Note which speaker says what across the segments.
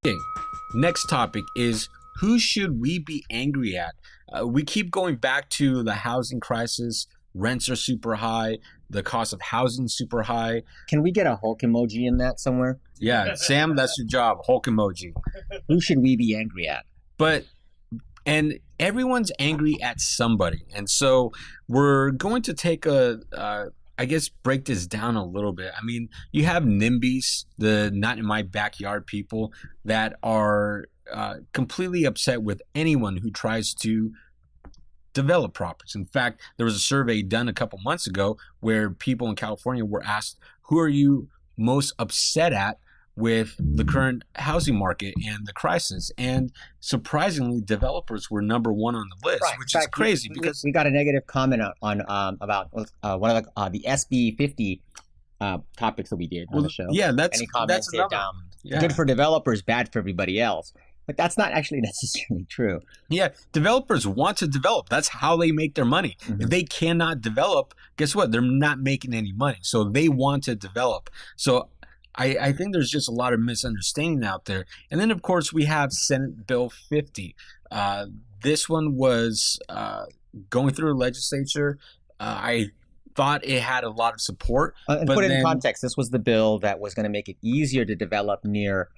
Speaker 1: Okay, next topic is who should we be angry at? We keep going back to the housing crisis. Rents are super high. The cost of housing is super high.
Speaker 2: Can we get a Hulk emoji in that somewhere?
Speaker 1: Yeah, Sam, that's your job. Hulk emoji.
Speaker 2: Who should we be angry at?
Speaker 1: But and everyone's angry at somebody, and so we're going to take I guess break this down a little bit. I mean, you have NIMBYs, the not in my backyard people, that are completely upset with anyone who tries to develop properties. In fact, there was a survey done a couple months ago where people in California were asked, who are you most upset at with the current housing market and the crisis? And surprisingly, developers were number one on the list,
Speaker 2: Right.
Speaker 1: which
Speaker 2: In
Speaker 1: is
Speaker 2: fact,
Speaker 1: crazy because
Speaker 2: we got a negative comment on about one of the SB 50 topics that we did on the show.
Speaker 1: yeah,
Speaker 2: And he
Speaker 1: that's
Speaker 2: commented,
Speaker 1: another one. Yeah.
Speaker 2: good for developers, bad for everybody else. But that's not actually necessarily true.
Speaker 1: Yeah, developers want to develop. That's how they make their money. If they cannot develop, guess what? They're not making any money. So they want to develop. So I think there's just a lot of misunderstanding out there. And then, of course, we have Senate Bill 50. This one was going through the legislature. I thought it had a lot of support.
Speaker 2: And
Speaker 1: but
Speaker 2: put it in
Speaker 1: then-
Speaker 2: context, this was the bill that was going to make it easier to develop near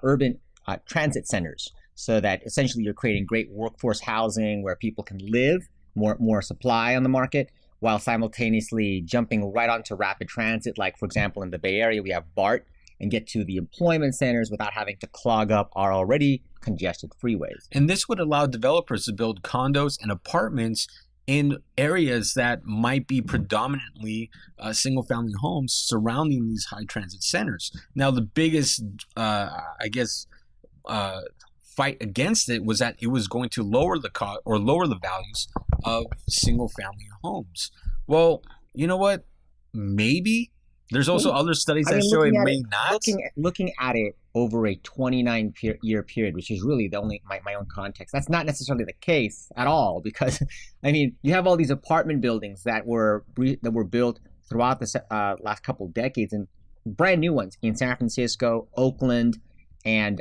Speaker 2: urban transit centers, so that essentially you're creating great workforce housing where people can live, more supply on the market, while simultaneously jumping right onto rapid transit. Like, for example, in the Bay Area, we have BART, and get to the employment centers without having to clog up our already congested freeways.
Speaker 1: And this would allow developers to build condos and apartments in areas that might be predominantly single-family homes surrounding these high transit centers. Now, the biggest, fight against it was that it was going to lower the cost or lower the values of single-family homes. Well, you know what? Maybe. There's also other studies that show it may not.
Speaker 2: Looking at it over a 29-year period, which is really the only my own context, that's not necessarily the case at all, because I mean, you have all these apartment buildings that were built throughout the last couple of decades, and brand new ones in San Francisco, Oakland, and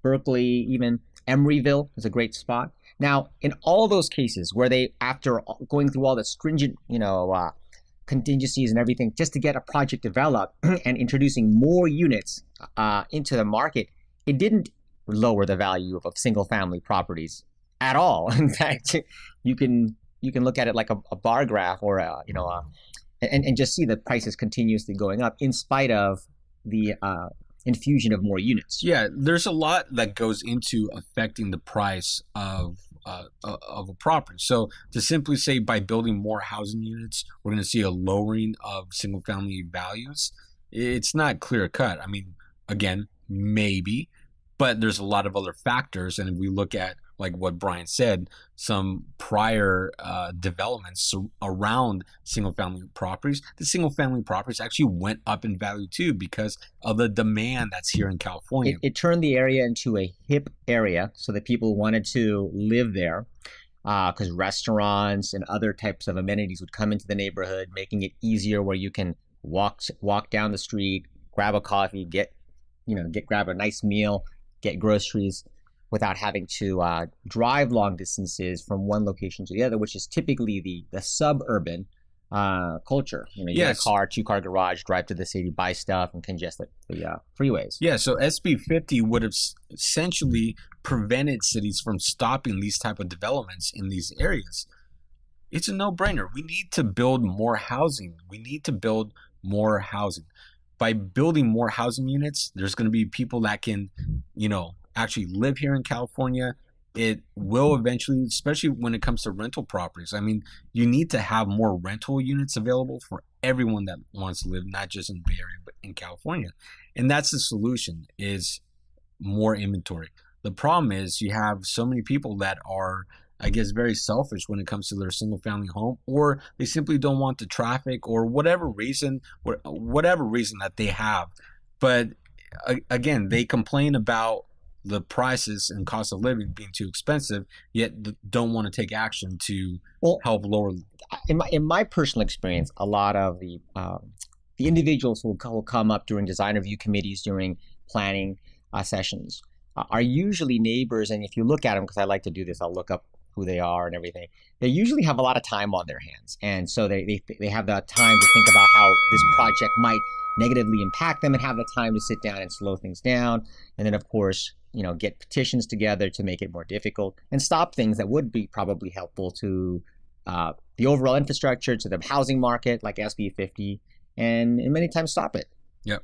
Speaker 2: Berkeley, even Emeryville is a great spot. Now, in all those cases where they, after going through all the stringent, contingencies and everything just to get a project developed and introducing more units into the market, it didn't lower the value of single family properties at all. In fact, you can look at it like a bar graph or and just see the prices continuously going up in spite of the infusion of more units.
Speaker 1: Yeah, there's a lot that goes into affecting the price of a property. So to simply say by building more housing units, we're going to see a lowering of single family values, it's not clear cut. I mean, again, maybe, but there's a lot of other factors. And if we look at, like what Brian said, some prior developments around single family properties, the single family properties actually went up in value too because of the demand that's here in California.
Speaker 2: It turned the area into a hip area so that people wanted to live there because restaurants and other types of amenities would come into the neighborhood, making it easier where you can walk down the street, grab a coffee, grab a nice meal, get groceries, without having to drive long distances from one location to the other, which is typically the suburban culture. You get a car, 2-car garage, drive to the city, buy stuff, and congest the freeways.
Speaker 1: Yeah, so SB 50 would have essentially prevented cities from stopping these type of developments in these areas. It's a no-brainer. We need to build more housing. By building more housing units, there's going to be people that can, actually live here in California. It will eventually, especially when it comes to rental properties. I mean, you need to have more rental units available for everyone that wants to live, not just in the Bay Area, but in California. And that's the solution, is more inventory. The problem is you have so many people that are, I guess, very selfish when it comes to their single family home, or they simply don't want the traffic, or whatever reason that they have. But again, they complain about the prices and cost of living being too expensive, yet don't want to take action to help lower.
Speaker 2: In my personal experience, a lot of the individuals who will come up during design review committees, during planning, sessions are usually neighbors. And if you look at them, because I like to do this, I'll look up who they are and everything. They usually have a lot of time on their hands, and so they have the time to think about how this project might negatively impact them, and have the time to sit down and slow things down. And then, of course, get petitions together to make it more difficult and stop things that would be probably helpful to the overall infrastructure, to the housing market, like SB 50, and many times stop it.
Speaker 1: Yep.